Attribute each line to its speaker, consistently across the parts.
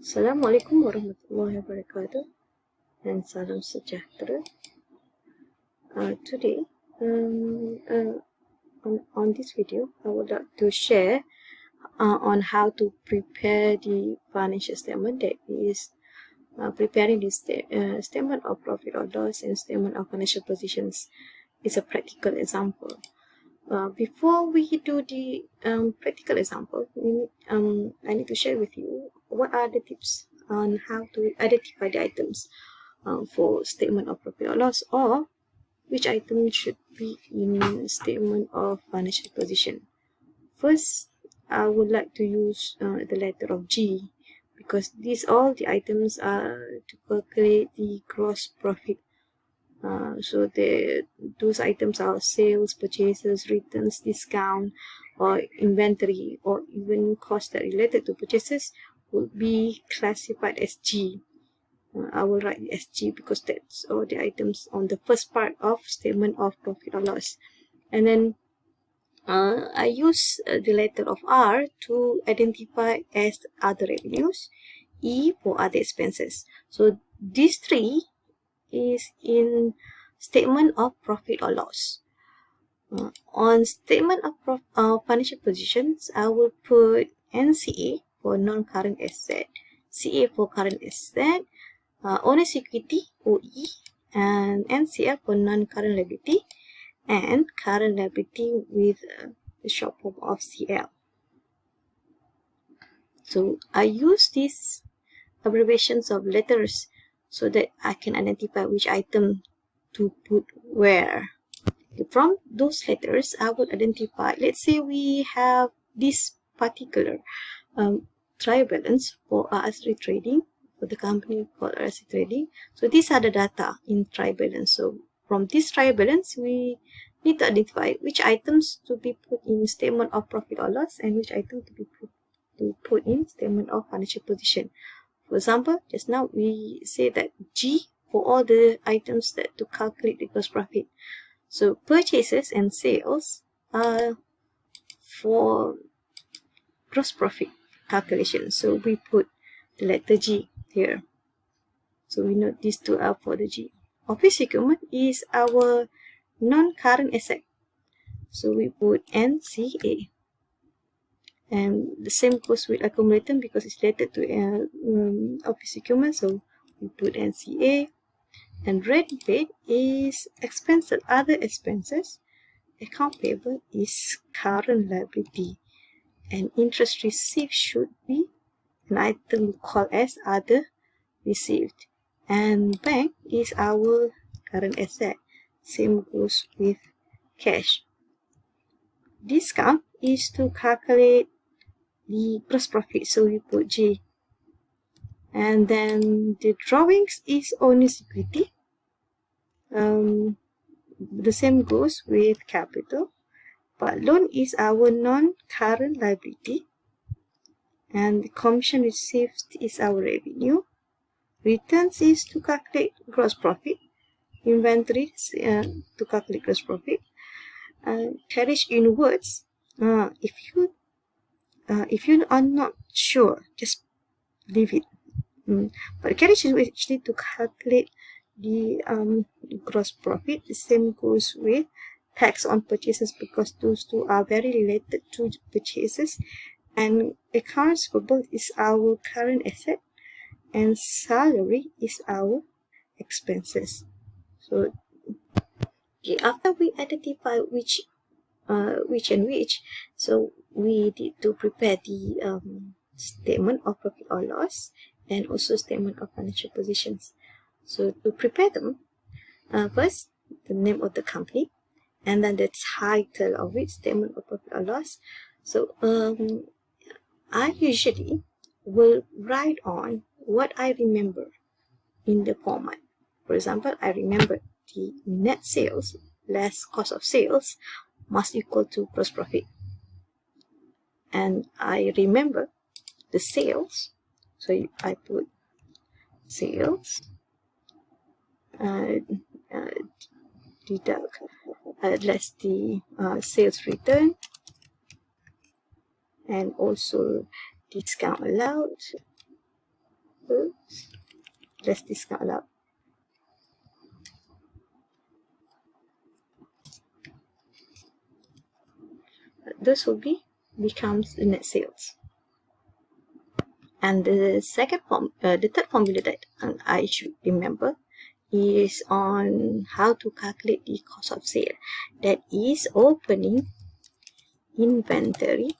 Speaker 1: Assalamualaikum warahmatullahi wabarakatuh and salam sejahtera. Today, on this video, I would like to share on how to prepare the financial statement, that is preparing the statement of profit or loss and statement of financial positions. Is a practical example. Before we do the practical example, I need to share with you what are the tips on how to identify the items for statement of profit or loss, or which item should be in statement of financial position. First, I would like to use the letter of G, because these all the items are to calculate the gross profit. So those items are sales, purchases, returns, discount, or inventory, or even costs that related to purchases would be classified as G. I will write it as G because that's all the items on the first part of statement of profit or loss. And then I use the letter of R to identify as other revenues, E for other expenses. So these three is in statement of profit or loss. On statement of financial positions, I will put NCA for non-current asset, CA for current asset, owner's equity, OE, and NCF for non-current liability, and current liability with the short form of CL. So I use these abbreviations of letters so that I can identify which item to put where. From those letters, I would identify, let's say we have this particular trial balance for RS3 trading, for the company called RS3 trading. So these are the data in trial balance. So from this trial balance, we need to identify which items to be put in statement of profit or loss and which item to be put in statement of financial position. For example, just now we say that G for all the items that to calculate the gross profit. So purchases and sales are for gross profit calculation. So we put the letter G here. So we note these two are for the G. Office equipment is our non-current asset. So we put NCA. And the same goes with accumulator because it's related to office equipment. So we put NCA. And rent paid is expenses, other expenses. Account payable is current liability. And interest received should be an item we call as other received. And bank is our current asset. Same goes with cash. Discount is to calculate the gross profit, so we put G. And then the drawings is owner's equity. The same goes with capital, but loan is our non-current liability, and the commission received is our revenue. Returns is to calculate gross profit. Inventories to calculate gross profit. Carriage inwards. If you are not sure, just leave it. But carriage is actually to calculate the gross profit. The same goes with tax on purchases because those two are very related to purchases. And accounts payable is our current asset, and salary is our expenses. So after we identify which and which, so we need to prepare the statement of profit or loss and also statement of financial positions. So to prepare them, first the name of the company, and then the title of it, statement of profit or loss. So I usually will write on what I remember in the format. For example, I remember the net sales less cost of sales must equal to gross profit. And I remember the sales, so I put sales, deduct less the sales return, and also discount allowed, Oops. Let's discount out. This will becomes the net sales. And the third formula that I should remember is on how to calculate the cost of sale. That is opening inventory.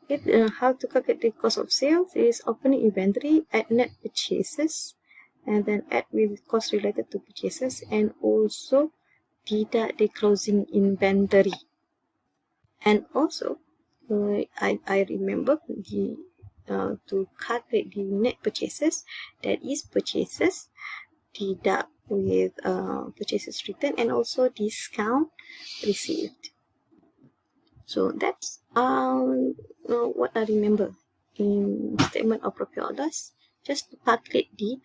Speaker 1: Okay, how to calculate the cost of sales is opening inventory, add net purchases, and then add with cost related to purchases, and also deduct the closing inventory. And also, I remember the to calculate the net purchases, that is purchases deduct with purchases returned and also discount received. So that's what I remember in statement of profit or loss, just to calculate the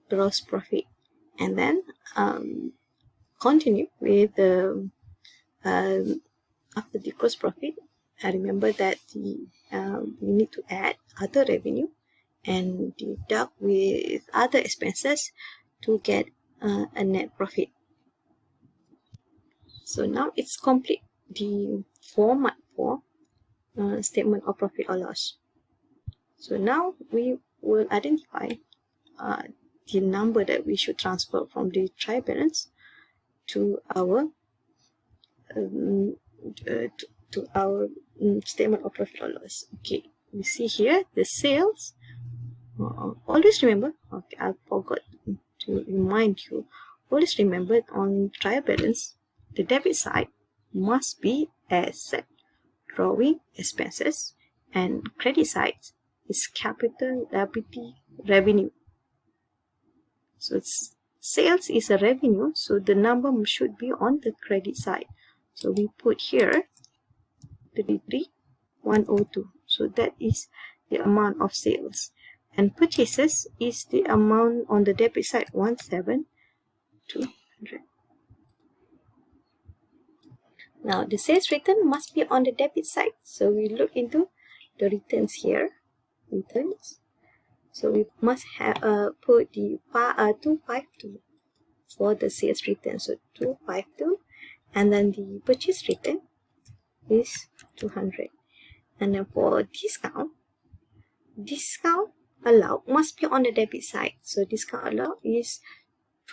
Speaker 1: gross profit, and then continue with the after the gross profit. I remember that we need to add other revenue and deduct with other expenses to get a net profit. So now it's complete, the format for statement of profit or loss. So now we will identify the number that we should transfer from the trial balance to our statement of profit or loss. Okay, we see here the sales. Always remember, okay, I forgot to remind you, always remember on trial balance, the debit side must be asset, drawing expenses, and credit side is capital liability revenue. So sales is a revenue, so the number should be on the credit side. So we put here 33,102. So that is the amount of sales. And purchases is the amount on the debit side, 17,200. Now the sales return must be on the debit side. So we look into the returns here. Returns. So we must have put the 252 for the sales return. So 252, and then the purchase return is 200. And then for discount allowed must be on the debit side. So discount allowed is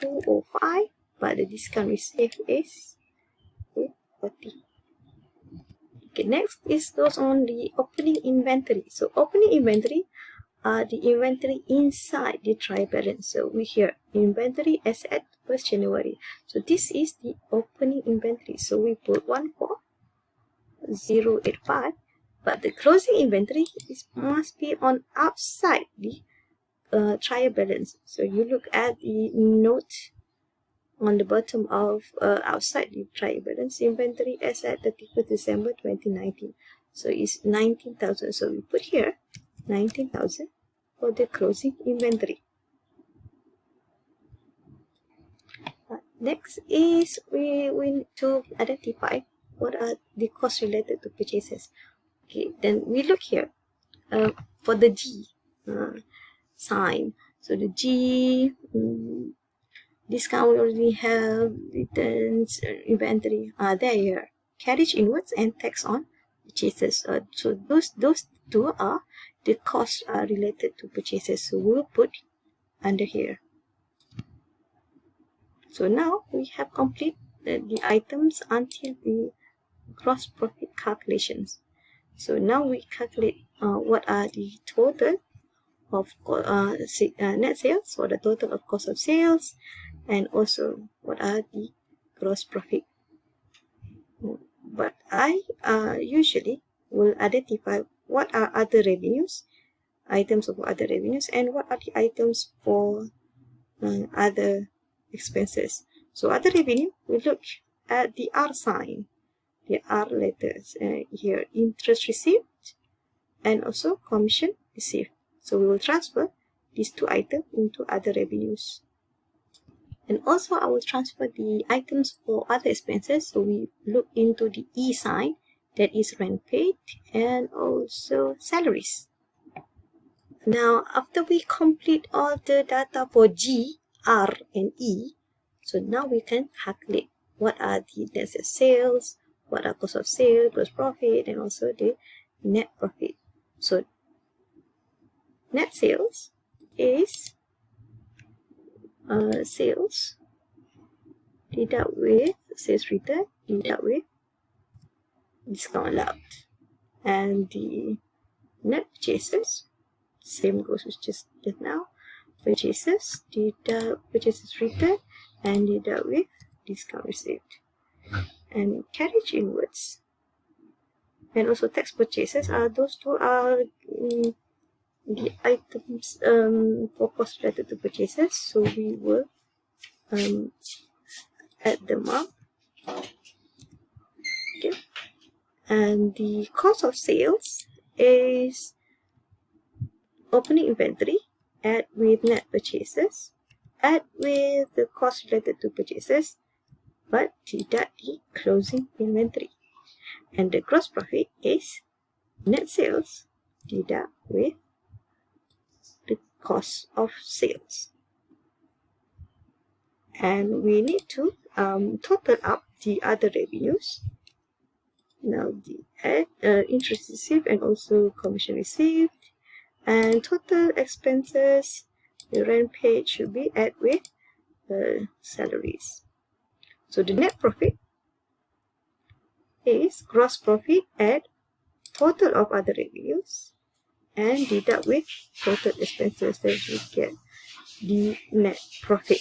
Speaker 1: 205, but the discount received is 40. Okay, next is goes on the opening inventory. So opening inventory are the inventory inside the trial balance. So we here inventory as at 1st January. So this is the opening inventory. So we put 14085, but the closing inventory must be on outside the trial balance. So you look at the note on the bottom of outside the trial balance, inventory as at 31st December 2019. So it's 19,000. So we put here 19,000 for the closing inventory. Next is we need to identify what are the costs related to purchases. Okay, then we look here for the G sign. So the G discount we already have, returns, inventory are there. Carriage inwards and tax on purchases. So those two are the costs are related to purchases. So we'll put under here. So now we have completed the items until the gross profit calculations. So now we calculate what are the total of net sales, or the total of cost of sales, and also what are the gross profit. But I usually will identify what are other revenues, items of other revenues, and what are the items for other expenses. So other revenue, we look at the R sign, the R letters here, interest received and also commission received. So we will transfer these two items into other revenues. And also I will transfer the items for other expenses. So we look into the E sign, that is rent paid and also salaries. Now, after we complete all the data for G, R, and E, so now we can calculate what are the net sales, what are cost of sale, gross profit, and also the net profit. So, net sales is sales deduct with sales return deduct with discount allowed, and the net purchases same goes with just now, purchases deduct purchases return and deduct with discount received, and carriage inwards and also tax purchases are those two are the items for cost related to purchases, so we will add them up. Okay, and the cost of sales is opening inventory, add with net purchases, add with the cost related to purchases, but deduct the closing inventory. And the gross profit is net sales deduct with the cost of sales. And we need to total up the other revenues. Now the interest received and also commission received, and total expenses, the rent paid should be add with salaries. So the net profit is gross profit add total of other revenues and deduct with total expenses, then we get the net profit.